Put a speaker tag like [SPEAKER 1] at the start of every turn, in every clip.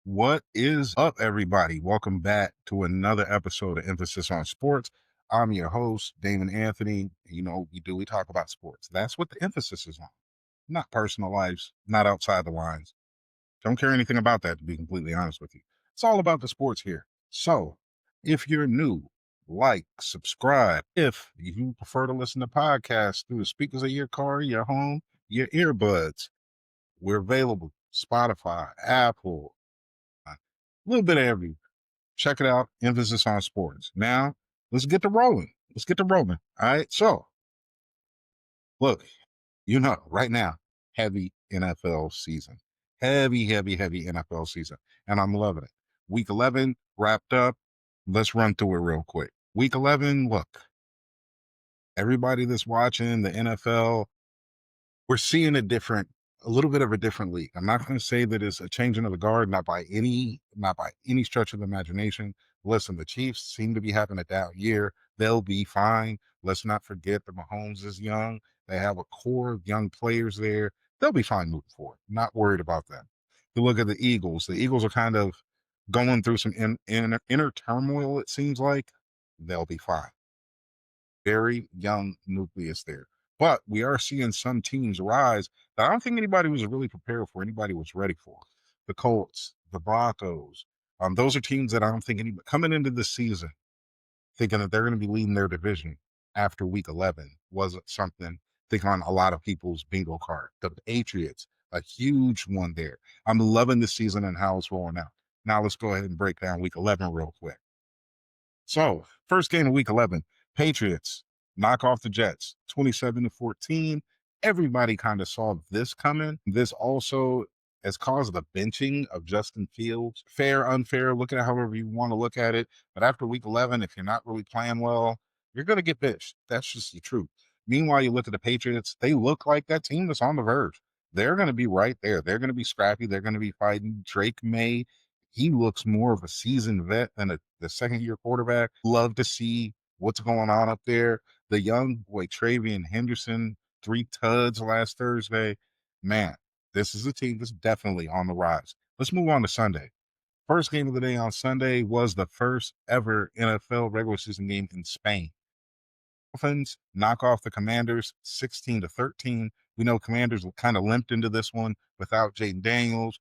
[SPEAKER 1] What is up, everybody? Welcome back to another episode of Emphasis on Sports. I'm your host, Damon Anthony. You know, we talk about sports. That's what the emphasis is on, not personal lives, not outside the lines. Don't care anything about that, to be completely honest with you. It's all about the sports here. So, if you're new, like, subscribe. If you prefer to listen to podcasts through the speakers of your car, your home, your earbuds, we're available. Spotify, Apple, a little bit of everything. Check it out. Emphasis on sports. Now, let's get to rolling. Let's get to rolling. All right. So, look, right now, heavy NFL season. Heavy NFL season. And I'm loving it. Week 11 wrapped up. Let's run through it real quick. Week 11, look, everybody that's watching the NFL, we're seeing a little bit of a different league. I'm not going to say that it's a changing of the guard, not by any stretch of the imagination. Listen, the Chiefs seem to be having a down year. They'll be fine. Let's not forget that Mahomes is young. They have a core of young players there. They'll be fine moving forward. Not worried about that. You look at the Eagles. The Eagles are kind of going through some inner turmoil, it seems like. They'll be fine. Very young nucleus there. But we are seeing some teams rise that I don't think anybody was really prepared for, anybody was ready for. The Colts, the Broncos, those are teams that I don't think anybody coming into the season thinking that they're going to be leading their division after week 11 wasn't something I think on a lot of people's bingo card. The Patriots, a huge one there. I'm loving the season and how it's rolling out. Now let's go ahead and break down week 11 real quick. So, first game of week 11, Patriots knock off the Jets 27-14. Everybody kind of saw this coming. This also has caused the benching of Justin Fields. Fair, unfair, look at it however you want to look at it. But after week 11, if you're not really playing well, you're going to get benched. That's just the truth. Meanwhile, you look at the Patriots, they look like that team that's on the verge. They're going to be right there. They're going to be scrappy. They're going to be fighting. Drake May, he looks more of a seasoned vet than the second year quarterback. Love to see what's going on up there. The young boy, Travian Henderson, 3 tuds last Thursday. Man, this is a team that's definitely on the rise. Let's move on to Sunday. First game of the day on Sunday was the first ever NFL regular season game in Spain. Dolphins knock off the Commanders 16-13. We know Commanders kind of limped into this one without Jaden Daniels.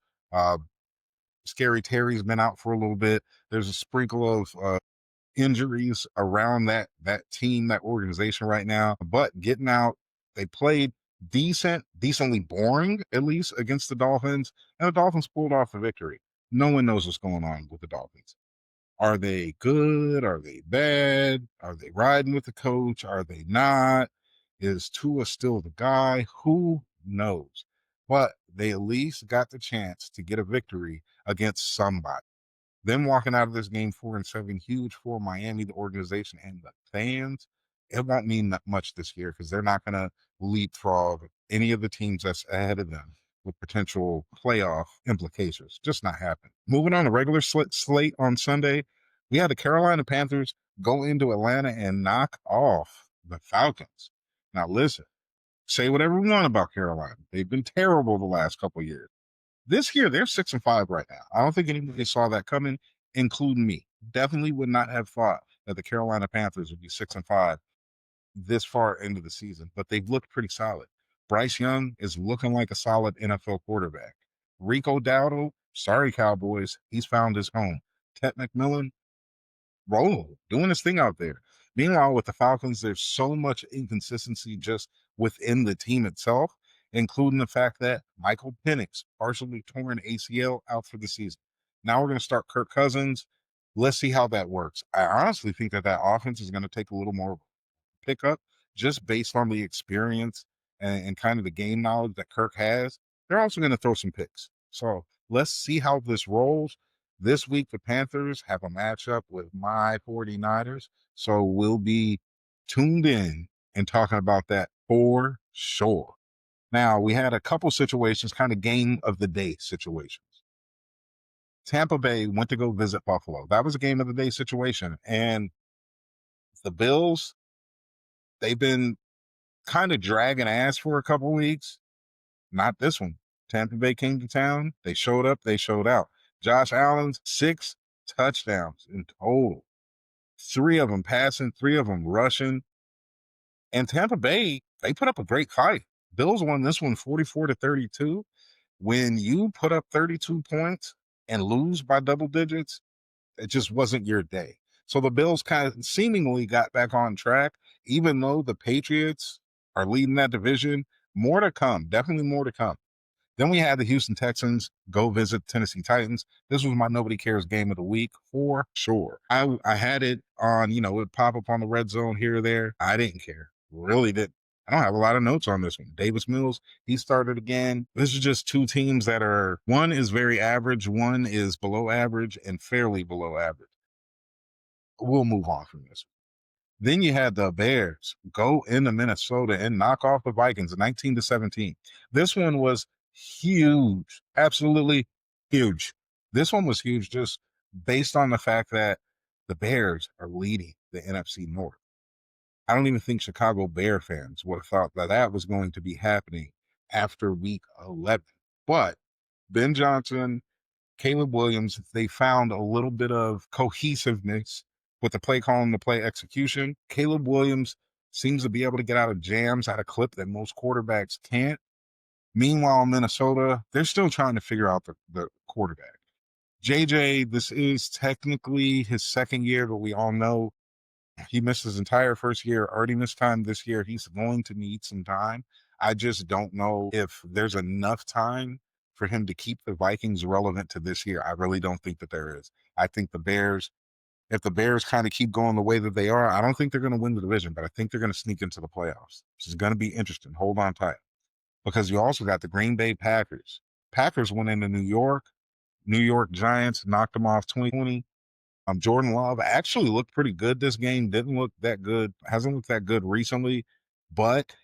[SPEAKER 1] Scary Terry's been out for a little bit. There's a sprinkle of injuries around that team, that organization right now. But getting out, they played decently boring, at least against the Dolphins, and the Dolphins pulled off the victory. No one knows what's going on with the Dolphins. Are they good? Are they bad? Are they riding with the coach? Are they not? Is Tua still the guy? Who knows? But they at least got the chance to get a victory against somebody. Them walking out of this game 4-7, huge for Miami, the organization, and the fans. It won't mean that much this year because they're not going to leapfrog any of the teams that's ahead of them with potential playoff implications. Just not happening. Moving on to regular slate on Sunday, we had the Carolina Panthers go into Atlanta and knock off the Falcons. Now, listen, say whatever you want about Carolina. They've been terrible the last couple of years. This year, they're 6-5 right now. I don't think anybody saw that coming, including me. Definitely would not have thought that the Carolina Panthers would be 6-5 this far into the season, but they've looked pretty solid. Bryce Young is looking like a solid NFL quarterback. Rico Dowdle, sorry, Cowboys, he's found his home. Ted McMillan, doing his thing out there. Meanwhile, with the Falcons, there's so much inconsistency just within the team itself, including the fact that Michael Penix, partially torn ACL, out for the season. Now we're going to start Kirk Cousins. Let's see how that works. I honestly think that offense is going to take a little more pickup just based on the experience and kind of the game knowledge that Kirk has. They're also going to throw some picks. So let's see how this rolls. This week, the Panthers have a matchup with my 49ers. So we'll be tuned in and talking about that for sure. Now, we had a couple situations, kind of game of the day situations. Tampa Bay went to go visit Buffalo. That was a game of the day situation. And the Bills, they've been kind of dragging ass for a couple weeks. Not this one. Tampa Bay came to town. They showed up. They showed out. Josh Allen's 6 touchdowns in total. 3 of them passing, 3 of them rushing. And Tampa Bay, they put up a great fight. Bills won this one 44-32. When you put up 32 points and lose by double digits, it just wasn't your day. So the Bills kind of seemingly got back on track, even though the Patriots are leading that division. More to come, definitely more to come. Then we had the Houston Texans go visit Tennessee Titans. This was my nobody cares game of the week for sure. I had it on, it would pop up on the red zone here or there. I didn't care. Really didn't. I don't have a lot of notes on this one. Davis Mills, he started again. This is just two teams that are, one is very average, one is below average and fairly below average. We'll move on from this. Then you had the Bears go into Minnesota and knock off the Vikings 19-17. This one was huge, absolutely huge. This one was huge just based on the fact that the Bears are leading the NFC North. I don't even think Chicago Bear fans would have thought that that was going to be happening after week 11. But Ben Johnson, Caleb Williams, they found a little bit of cohesiveness with the play calling, the play execution. Caleb Williams seems to be able to get out of jams at a clip that most quarterbacks can't. Meanwhile, Minnesota, they're still trying to figure out the quarterback. JJ, this is technically his second year, but we all know he missed his entire first year, already missed time this year. He's going to need some time. I just don't know if there's enough time for him to keep the Vikings relevant to this year. I really don't think that there is. I think the Bears, if the Bears kind of keep going the way that they are, I don't think they're going to win the division, but I think they're going to sneak into the playoffs. This is going to be interesting. Hold on tight. Because you also got the Green Bay Packers. Packers went into New York. New York Giants knocked them off 2020. Jordan Love actually looked pretty good this game. Didn't look that good. Hasn't looked that good recently. But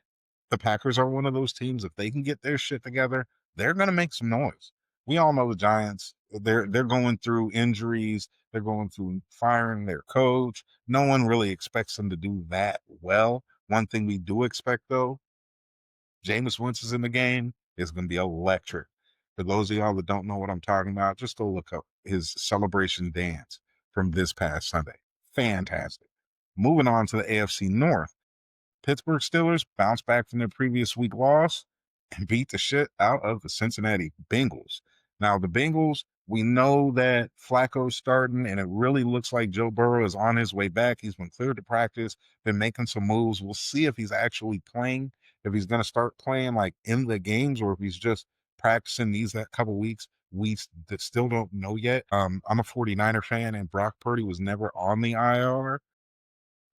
[SPEAKER 1] the Packers are one of those teams. If they can get their shit together, they're going to make some noise. We all know the Giants. They're going through injuries. They're going through firing their coach. No one really expects them to do that well. One thing we do expect, though, Jameis Winston in the game is going to be electric. For those of y'all that don't know what I'm talking about, just go look up his celebration dance from this past Sunday. Fantastic. Moving on to the AFC North. Pittsburgh Steelers bounced back from their previous week loss and beat the shit out of the Cincinnati Bengals. Now, the Bengals, we know that Flacco's starting, and it really looks like Joe Burrow is on his way back. He's been cleared to practice, been making some moves. We'll see if he's actually playing, if he's going to start playing like in the games, or if he's just practicing these that couple weeks. We still don't know yet. I'm a 49er fan, and Brock Purdy was never on the IR,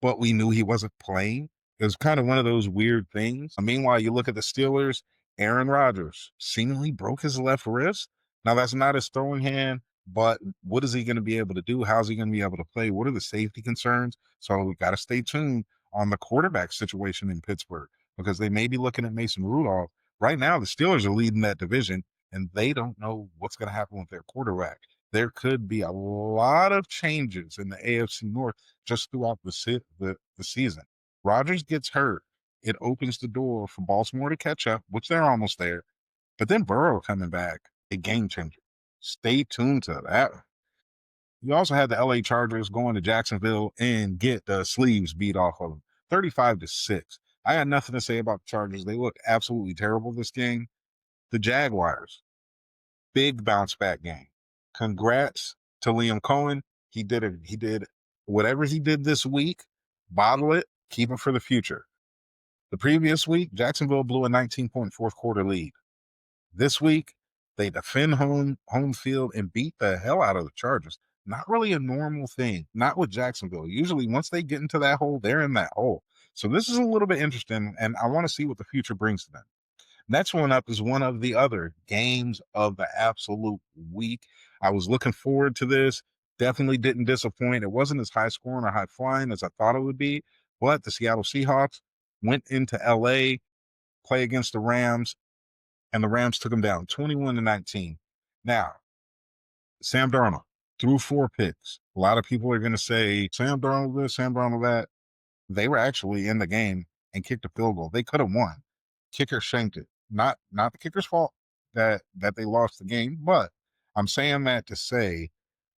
[SPEAKER 1] but we knew he wasn't playing. It was kind of one of those weird things. Meanwhile, you look at the Steelers, Aaron Rodgers seemingly broke his left wrist. Now, that's not his throwing hand, but what is he going to be able to do? How's he going to be able to play? What are the safety concerns? So we got to stay tuned on the quarterback situation in Pittsburgh because they may be looking at Mason Rudolph. Right now, the Steelers are leading that division, and they don't know what's going to happen with their quarterback. There could be a lot of changes in the AFC North just throughout the season. Rodgers gets hurt. It opens the door for Baltimore to catch up, which they're almost there. But then Burrow coming back, a game changer. Stay tuned to that. You also had the LA Chargers going to Jacksonville and get the sleeves beat off of them, 35-6. I had nothing to say about the Chargers. They looked absolutely terrible this game. The Jaguars, big bounce back game. Congrats to Liam Cohen. He did it. He did whatever he did this week. Bottle it. Keep it for the future. The previous week, Jacksonville blew a 19-point fourth quarter lead. This week, they defend home field and beat the hell out of the Chargers. Not really a normal thing. Not with Jacksonville. Usually, once they get into that hole, they're in that hole. So this is a little bit interesting, and I want to see what the future brings to them. Next one up is one of the other games of the absolute week. I was looking forward to this. Definitely didn't disappoint. It wasn't as high scoring or high flying as I thought it would be, but the Seattle Seahawks went into LA, play against the Rams, and the Rams took them down 21-19. Now, Sam Darnold threw 4 picks. A lot of people are going to say, Sam Darnold this, Sam Darnold that. They were actually in the game and kicked a field goal. They could have won. Kicker shanked it. Not the kicker's fault that they lost the game, but I'm saying that to say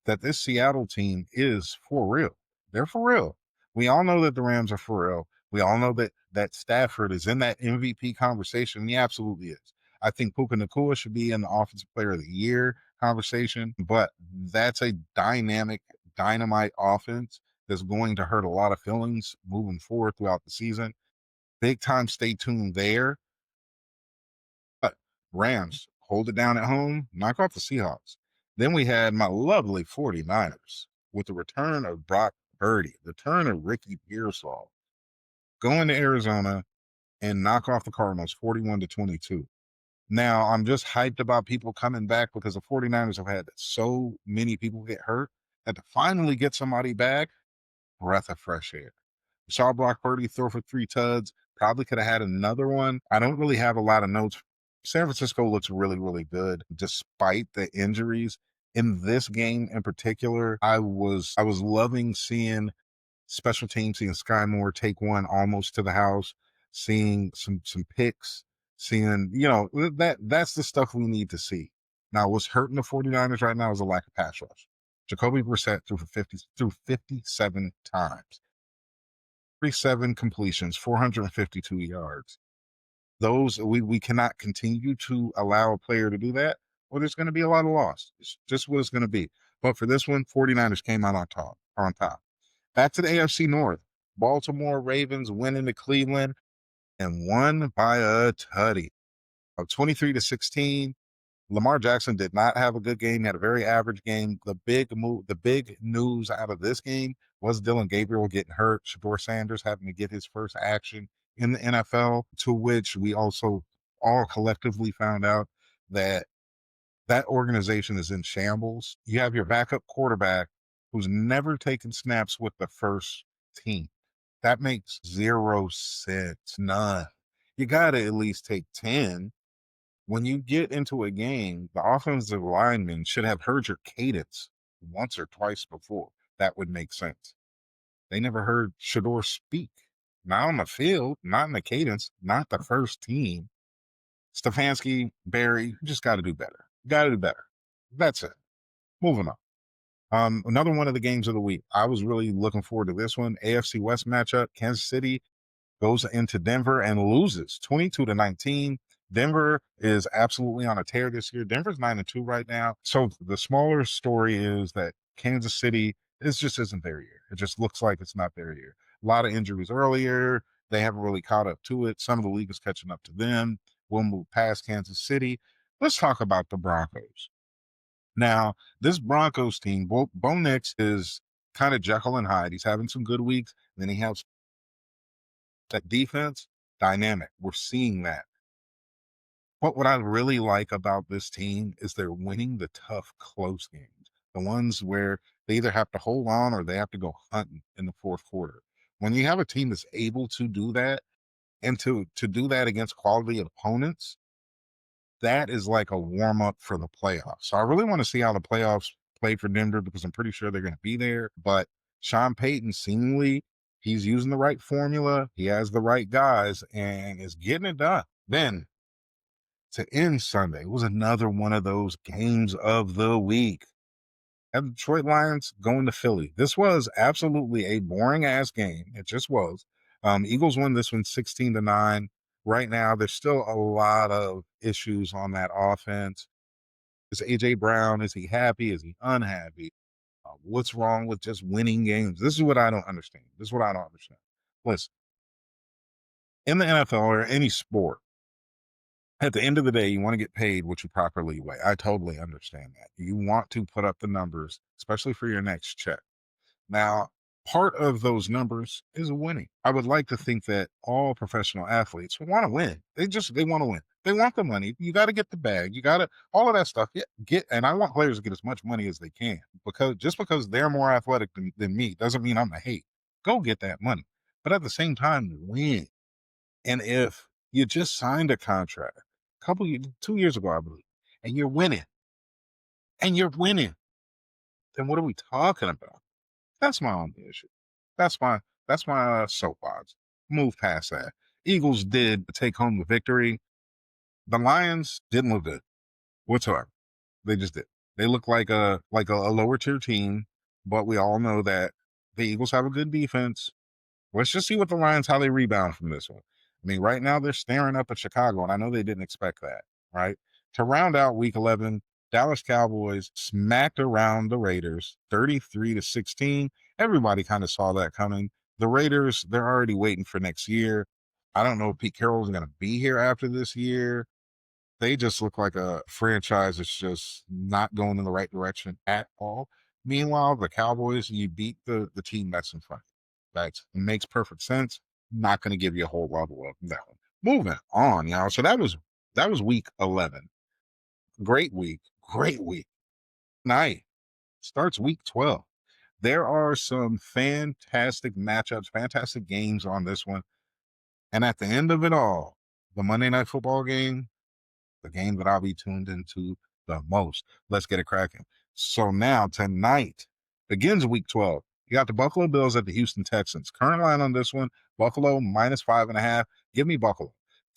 [SPEAKER 1] that this Seattle team is for real. They're for real. We all know that the Rams are for real. We all know that Stafford is in that MVP conversation. He absolutely is. I think Puka Nacua should be in the Offensive Player of the Year conversation, but that's a dynamite offense that's going to hurt a lot of feelings moving forward throughout the season. Big time stay tuned there. But Rams hold it down at home, knock off the Seahawks. Then we had my lovely 49ers with the return of Brock Purdy, the return of Ricky Pearsall, going to Arizona and knock off the Cardinals 41-22. Now, I'm just hyped about people coming back because the 49ers have had so many people get hurt that to finally get somebody back, breath of fresh air. Saw Brock Purdy throw for 3 tuds. Probably could have had another one. I don't really have a lot of notes. San Francisco looks really, really good despite the injuries. In this game in particular, I was loving seeing special teams, seeing Sky Moore take one almost to the house, seeing some picks, seeing, that's the stuff we need to see. Now, what's hurting the 49ers right now is a lack of pass rush. Jacoby Brissett threw 57 times. 37 completions, 452 yards. Those we cannot continue to allow a player to do that, or there's going to be a lot of loss. It's just what it's going to be. But for this one, 49ers came out on top. Back to the AFC North. Baltimore Ravens went into Cleveland and won by a tutty of 23-16. Lamar Jackson did not have a good game. He had a very average game. The big news out of this game was Dylan Gabriel getting hurt, Shador Sanders having to get his first action in the NFL, to which we also all collectively found out that that organization is in shambles. You have your backup quarterback who's never taken snaps with the first team. That makes 0 sense. None. You got to at least take 10. When you get into a game, the offensive lineman should have heard your cadence once or twice before. That would make sense. They never heard Shador speak. Not on the field, not in the cadence, not the first team. Stefanski, Barry, you just got to do better. Got to do better. That's it. Moving on. Another one of the games of the week. I was really looking forward to this one. AFC West matchup. Kansas City goes into Denver and loses 22-19. Denver is absolutely on a tear this year. Denver's 9-2 right now. So the smaller story is that Kansas City just isn't their year. It just looks like it's not their year. A lot of injuries earlier. They haven't really caught up to it. Some of the league is catching up to them. We'll move past Kansas City. Let's talk about the Broncos. Now, this Broncos team, Bo Nix is kind of Jekyll and Hyde. He's having some good weeks. Then he has that defense dynamic. We're seeing that. What I really like about this team is they're winning the tough, close games, the ones where they either have to hold on or they have to go hunting in the fourth quarter. When you have a team that's able to do that and to do that against quality opponents, that is like a warm up for the playoffs. So I really want to see how the playoffs play for Denver because I'm pretty sure they're going to be there. But Sean Payton, seemingly, he's using the right formula. He has the right guys and is getting it done. Then to end Sunday was another one of those games of the week. And the Detroit Lions going to Philly. This was absolutely a boring ass game. It just was. Eagles won this one 16-9. Right now, there's still a lot of issues on that offense. Is AJ Brown, is he happy? Is he unhappy? What's wrong with just winning games? This is what I don't understand. Listen, in the NFL or any sport, at the end of the day, you want to get paid what you properly weigh. I totally understand that. You want to put up the numbers, especially for your next check. Now, part of those numbers is winning. I would like to think that all professional athletes want to win. They want to win. They want the money. You got to get the bag. You got to all of that stuff. And I want players to get as much money as they can because they're more athletic than me doesn't mean I'm the hate. Go get that money, but at the same time, win. And if you just signed a contract 2 years ago, I believe, and you're winning, then what are we talking about? That's my only issue. That's my soapbox. Move past that. Eagles did take home the victory. The Lions didn't look good whatsoever. They just did. They look like a lower tier team, but we all know that the Eagles have a good defense. Let's just see what the Lions, how they rebound from this one. I mean, right now they're staring up at Chicago, and I know they didn't expect that, right? To round out week 11, Dallas Cowboys smacked around the Raiders 33-16. Everybody kind of saw that coming. The Raiders, they're already waiting for next year. I don't know if Pete Carroll's going to be here after this year. They just look like a franchise that's just not going in the right direction at all. Meanwhile, the Cowboys, you beat the team that's in front. That makes perfect sense. Not going to give you a whole lot of love from that one. Moving on, y'all. So that was week 11. Great week. Great week. Night starts week 12. There are some fantastic matchups, fantastic games on this one. And at the end of it all, the Monday Night Football game, the game that I'll be tuned into the most. Let's get it cracking. So now tonight begins week 12. You got the Buffalo Bills at the Houston Texans. Current line on this one, Buffalo -5.5. Give me Buffalo.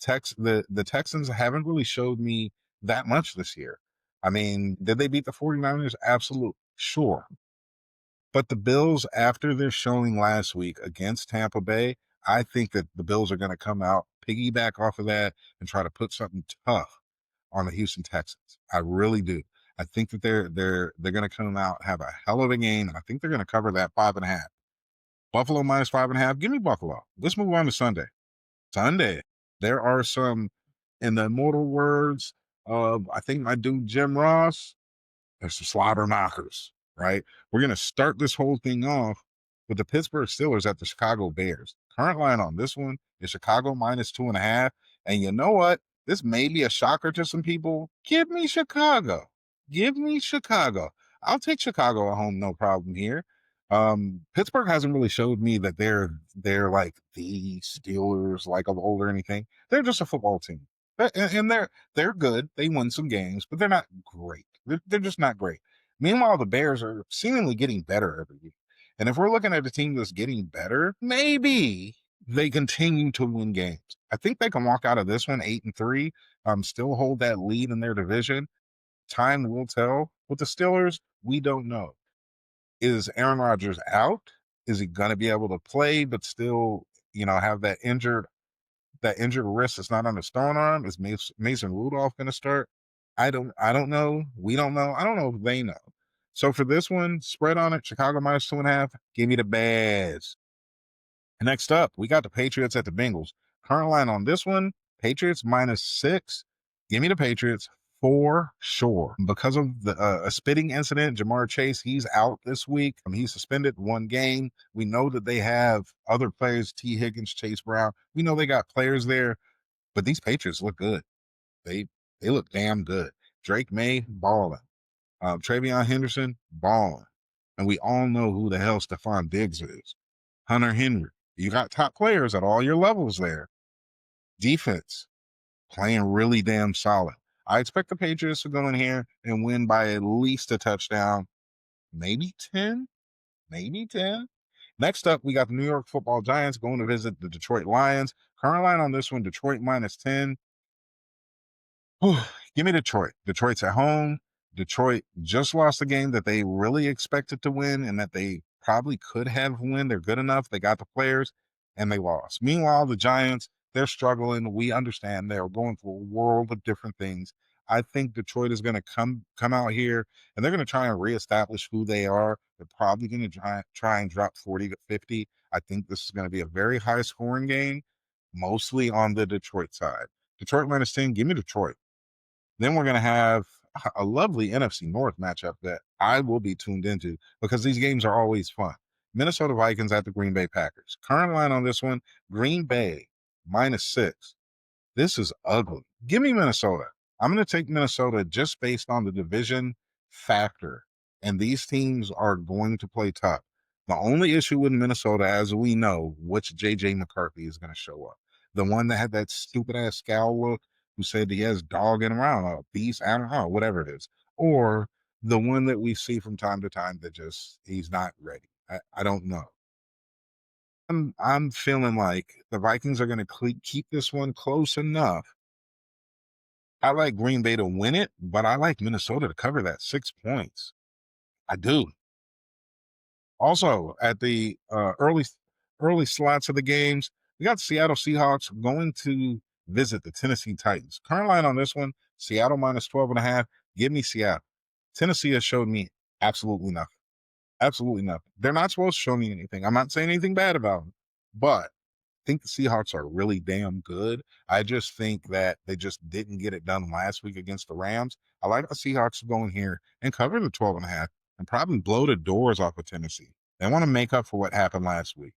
[SPEAKER 1] The Texans haven't really showed me that much this year. I mean, did they beat the 49ers? Absolutely. Sure. But the Bills, after their showing last week against Tampa Bay, I think that the Bills are going to come out, piggyback off of that, and try to put something tough on the Houston Texans. I really do. I think that they're going to come out, have a hell of a game, and I think they're going to cover that 5.5. Buffalo -5.5. Give me Buffalo. Let's move on to Sunday. Sunday, there are some, in the immortal words of I think my dude Jim Ross, there's some slobber knockers, right? We're going to start this whole thing off with the Pittsburgh Steelers at the Chicago Bears. Current line on this one is Chicago -2.5. And you know what? This may be a shocker to some people. Give me Chicago. Give me Chicago. I'll take Chicago at home, no problem here. Pittsburgh hasn't really showed me that they're like the Steelers like of old or anything. They're just a football team. And they're good. They won some games, but they're not great. They're just not great. Meanwhile, the Bears are seemingly getting better every year. And if we're looking at a team that's getting better, maybe they continue to win games. I think they can walk out of this one 8-3, still hold that lead in their division. Time will tell. With the Steelers, we don't know. Is Aaron Rodgers out? Is he going to be able to play, but still, have that injured wrist that's not on the stone arm? Is Mason Rudolph going to start? I don't know. We don't know. I don't know if they know. So for this one, spread on it, Chicago -2.5. Give me the Bears. Next up, we got the Patriots at the Bengals. Current line on this one, Patriots -6. Give me the Patriots for sure. Because of the a spitting incident, Jamar Chase, he's out this week. He's suspended one game. We know that they have other players, T. Higgins, Chase Brown. We know they got players there, but these Patriots look good. They they look damn good. Drake May, balling. Travion Henderson, balling. And we all know who the hell Stephon Diggs is. Hunter Henry. You got top players at all your levels there. Defense, playing really damn solid. I expect the Patriots to go in here and win by at least a touchdown, maybe 10, maybe 10. Next up, we got the New York Football Giants going to visit the Detroit Lions. Current line on this one, Detroit -10. Give me Detroit. Detroit's at home. Detroit just lost a game that they really expected to win and that they probably could have win. They're good enough. They got the players and they lost. Meanwhile, the Giants, they're struggling. We understand they're going through a world of different things. I think Detroit is going to come out here and they're going to try and reestablish who they are. They're probably going to try and drop 40 to 50. I think this is going to be a very high scoring game, mostly on the Detroit side. Detroit -10. Give me Detroit. Then we're going to have a lovely NFC North matchup that I will be tuned into because these games are always fun. Minnesota Vikings at the Green Bay Packers. Current line on this one, Green Bay -6. This is ugly. Give me Minnesota. I'm going to take Minnesota just based on the division factor. And these teams are going to play tough. The only issue with Minnesota, as we know, which JJ McCarthy is going to show up. The one that had that stupid ass scowl look, who said he has dogging around, a beast, I don't know, whatever it is. Or the one that we see from time to time that just, he's not ready. I don't know. I'm feeling like the Vikings are going to keep this one close enough I like Green Bay to win it, but I like Minnesota to cover that 6 points. I do. Also, at the early slots of the games, we got the Seattle Seahawks going to visit the Tennessee Titans. Current line on this one, Seattle minus 12.5. Give me Seattle. Tennessee has showed me absolutely nothing. Absolutely nothing. They're not supposed to show me anything. I'm not saying anything bad about them, but I think the Seahawks are really damn good. I just think that they just didn't get it done last week against the Rams. I like the Seahawks to go in here and cover the 12.5 and probably blow the doors off of Tennessee. They want to make up for what happened last week.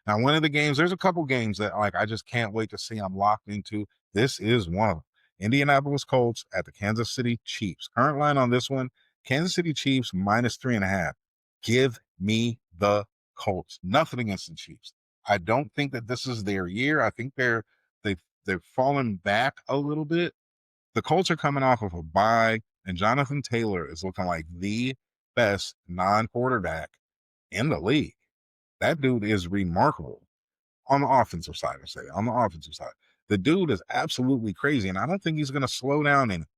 [SPEAKER 1] Now, one of the games, there's a couple games that like I just can't wait to see. I'm locked into. This is one of them. Indianapolis Colts at the Kansas City Chiefs. Current line on this one, Kansas City Chiefs minus 3.5. Give me the Colts. Nothing against the Chiefs. I don't think that this is their year. I think they've fallen back a little bit. The Colts are coming off of a bye, and Jonathan Taylor is looking like the best non-quarterback in the league. That dude is remarkable on the offensive side. I say on the offensive side, the dude is absolutely crazy, and I don't think he's going to slow down in it.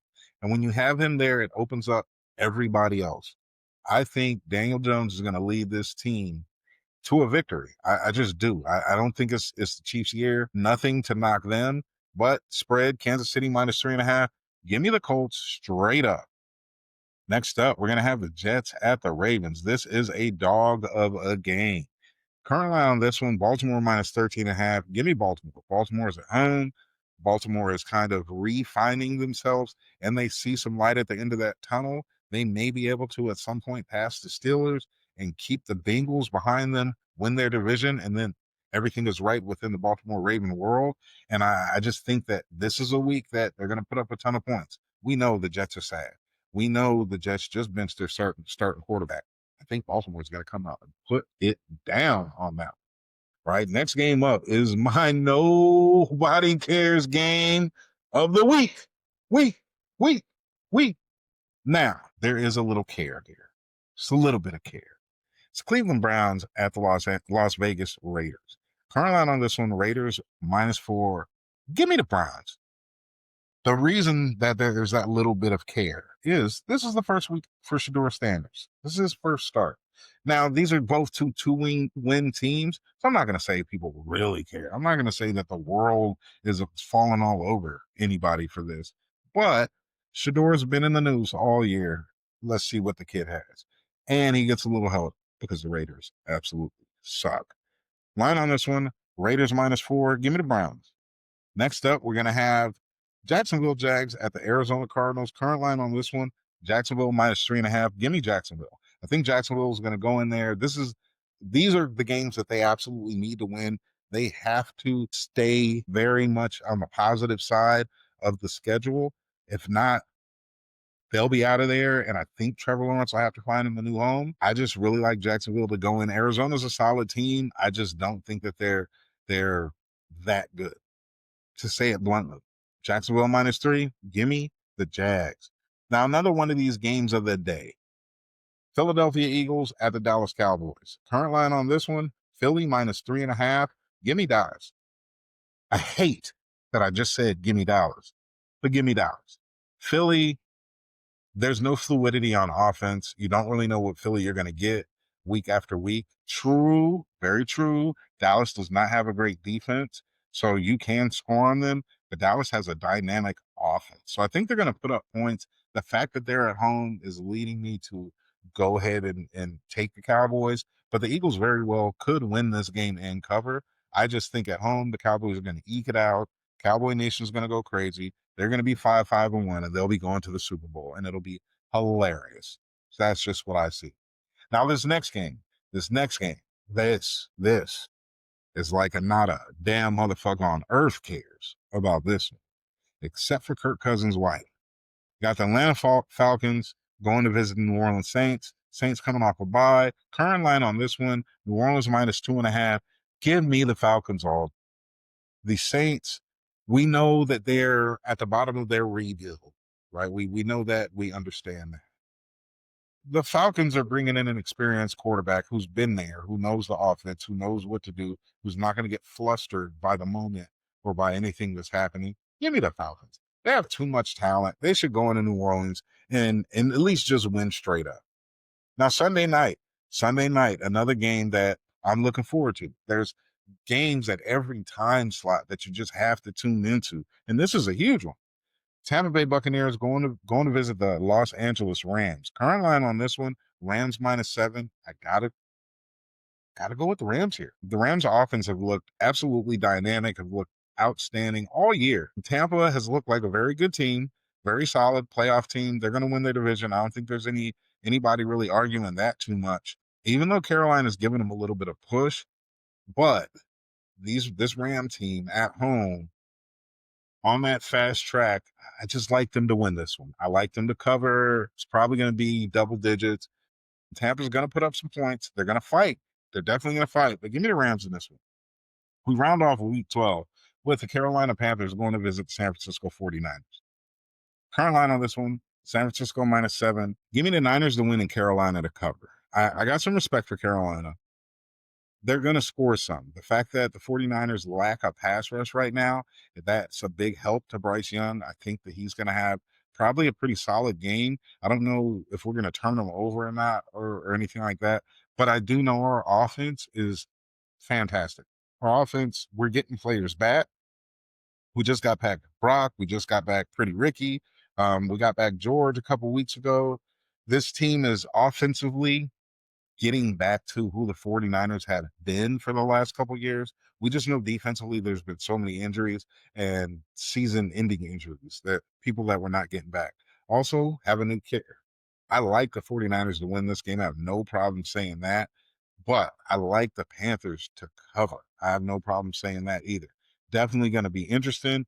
[SPEAKER 1] And when you have him there, it opens up everybody else. I think Daniel Jones is going to lead this team to a victory. I just do. I don't think it's the Chiefs' year. Nothing to knock them, but spread Kansas City minus 3.5. Give me the Colts straight up. Next up, we're going to have the Jets at the Ravens. This is a dog of a game. Currently on this one, Baltimore minus 13.5. Give me Baltimore. Baltimore is at home. Baltimore is kind of refining themselves, and they see some light at the end of that tunnel. They may be able to, at some point, pass the Steelers and keep the Bengals behind them, win their division, and then everything is right within the Baltimore Raven world. And I just think that this is a week that they're going to put up a ton of points. We know the Jets are sad. We know the Jets just benched their starting quarterback. I think Baltimore's got to come out and put it down on that. Right. Next game up is my nobody cares game of the week. Week. Now, there is a little care here. Just a little bit of care. It's Cleveland Browns at the Las Vegas Raiders. Current line on this one, Raiders minus 4. Give me the Browns. The reason that there's that little bit of care is this is the first week for Shador Sanders. This is his first start. Now, these are both two-win teams, so I'm not going to say people really care. I'm not going to say that the world is falling all over anybody for this, but Shador's been in the news all year. Let's see what the kid has. And he gets a little help because the Raiders absolutely suck. Line on this one, Raiders minus 4. Give me the Browns. Next up, we're going to have Jacksonville Jags at the Arizona Cardinals. Current line on this one, Jacksonville minus 3.5. Give me Jacksonville. I think Jacksonville is going to go in there. These are the games that they absolutely need to win. They have to stay very much on the positive side of the schedule. If not, they'll be out of there. And I think Trevor Lawrence will have to find him a new home. I just really like Jacksonville to go in. Arizona's a solid team. I just don't think that they're that good. To say it bluntly, Jacksonville minus 3, give me the Jags. Now, another one of these games of the day, Philadelphia Eagles at the Dallas Cowboys. Current line on this one, Philly minus 3.5, give me Dallas. I hate that I just said give me Dallas, but give me Dallas. Philly, there's no fluidity on offense. You don't really know what Philly you're going to get week after week. True, very true. Dallas does not have a great defense, so you can score on them, but Dallas has a dynamic offense. So I think they're going to put up points. The fact that they're at home is leading me to go ahead and take the Cowboys, but the Eagles very well could win this game and cover. I just think at home, the Cowboys are going to eke it out. Cowboy Nation is going to go crazy. They're going to be 5-1, and they'll be going to the Super Bowl, and it'll be hilarious. So that's just what I see. Now, this next game, this is like not a damn motherfucker on earth cares about this one, except for Kirk Cousins' wife. Got the Atlanta Falcons going to visit the New Orleans Saints. Saints coming off a bye. Current line on this one, New Orleans minus 2.5. Give me the Falcons all. The Saints, we know that they're at the bottom of their rebuild, right? We know that. We understand that. The Falcons are bringing in an experienced quarterback who's been there, who knows the offense, who knows what to do, who's not going to get flustered by the moment or by anything that's happening. Give me the Falcons. They have too much talent. They should go into New Orleans and at least just win straight up. Now, Sunday night, another game that I'm looking forward to. There's games at every time slot that you just have to tune into, and this is a huge one. Tampa Bay Buccaneers going to visit the Los Angeles Rams. Current line on this one, Rams -7. I gotta go with the Rams here. The Rams offense have looked absolutely dynamic, have looked outstanding all year. Tampa has looked like a very good team, very solid playoff team. They're going to win their division. I don't think there's anybody really arguing that too much. Even though Carolina's given them a little bit of push, but this Ram team at home on that fast track, I just like them to win this one. I like them to cover. It's probably going to be double digits. Tampa's going to put up some points. They're going to fight. They're definitely going to fight. But give me the Rams in this one. We round off week 12 with the Carolina Panthers going to visit the San Francisco 49ers. Current line on this one, San Francisco -7. Give me the Niners to win and Carolina to cover. I got some respect for Carolina. They're going to score some. The fact that the 49ers lack a pass rush right now, that's a big help to Bryce Young. I think that he's going to have probably a pretty solid game. I don't know if we're going to turn them over or not or anything like that, but I do know our offense is fantastic. Our offense, we're getting players back. We just got back Brock. We just got back Pretty Ricky. We got back George a couple weeks ago. This team is offensively getting back to who the 49ers had been for the last couple years. We just know defensively there's been so many injuries and season-ending injuries that people that we're not getting back. Also, have a new kicker. I like the 49ers to win this game. I have no problem saying that. But I like the Panthers to cover. I have no problem saying that either. Definitely going to be interesting.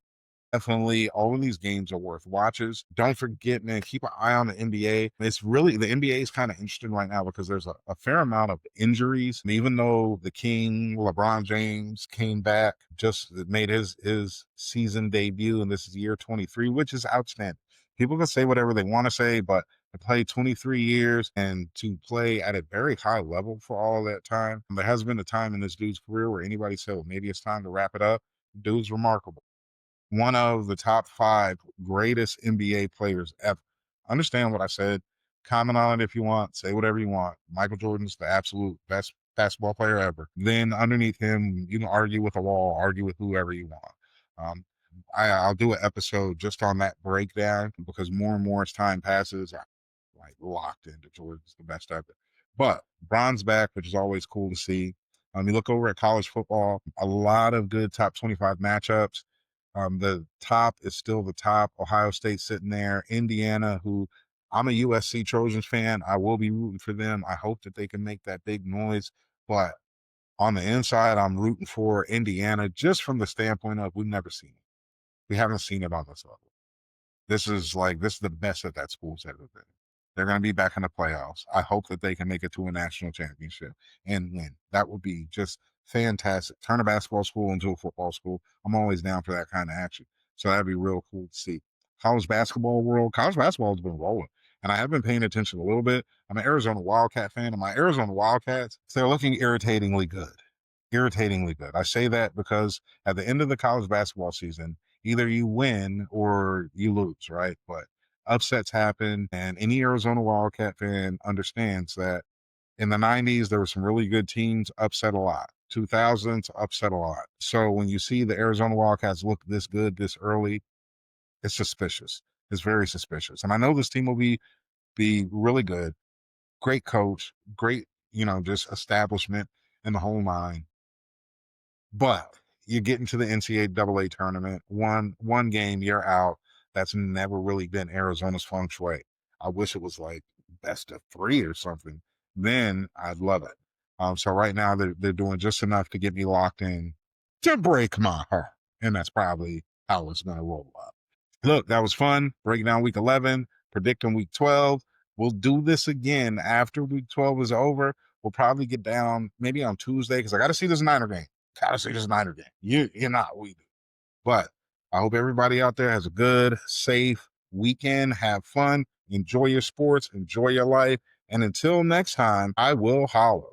[SPEAKER 1] Definitely, all of these games are worth watches. Don't forget, man, keep an eye on the NBA. It's really, the NBA is kind of interesting right now because there's a fair amount of injuries. And even though the King, LeBron James, came back, just made his season debut, and this is year 23, which is outstanding. People can say whatever they want to say, but to play 23 years and to play at a very high level for all that time, there has been a time in this dude's career where anybody said, well, maybe it's time to wrap it up. Dude's remarkable. One of the top 5 greatest NBA players ever. Understand what I said. Comment on it if you want. Say whatever you want. Michael Jordan's the absolute best basketball player ever. Then underneath him, you can argue with a wall, argue with whoever you want. Um, I'll do an episode just on that breakdown because more and more as time passes, I'm like locked into Jordan's the best ever. But Bron's back, which is always cool to see. You look over at college football, a lot of good top 25 matchups. The top is still the top. Ohio State sitting there. Indiana, who I'm a USC Trojans fan. I will be rooting for them. I hope that they can make that big noise. But on the inside, I'm rooting for Indiana just from the standpoint of we've never seen it. We haven't seen it on this level. This is the best that school's ever been. They're going to be back in the playoffs. I hope that they can make it to a national championship and win. That would be just fantastic. Turn a basketball school into a football school. I'm always down for that kind of action. So that'd be real cool to see. College basketball has been rolling. And I have been paying attention a little bit. I'm an Arizona Wildcat fan, and my Arizona Wildcats, they're looking irritatingly good. Irritatingly good. I say that because at the end of the college basketball season, either you win or you lose, right? But upsets happen, and any Arizona Wildcat fan understands that in the 90s, there were some really good teams, upset a lot. 2000s, upset a lot. So when you see the Arizona Wildcats look this good this early, it's suspicious. It's very suspicious. And I know this team will be really good. Great coach, great, just establishment in the whole nine. But you get into the NCAA tournament, one game, you're out. That's never really been Arizona's feng shui. I wish it was like best of 3 or something. Then I'd love it. So right now they're doing just enough to get me locked in to break my heart, and that's probably how it's gonna roll up. Look, that was fun. Breaking down week 11, predicting week 12. We'll do this again after week 12 is over. We'll probably get down maybe on Tuesday because I got to see this Niner game. Gotta see this Niner game. You're not, we do. But I hope everybody out there has a good, safe weekend. Have fun. Enjoy your sports. Enjoy your life. And until next time, I will holler.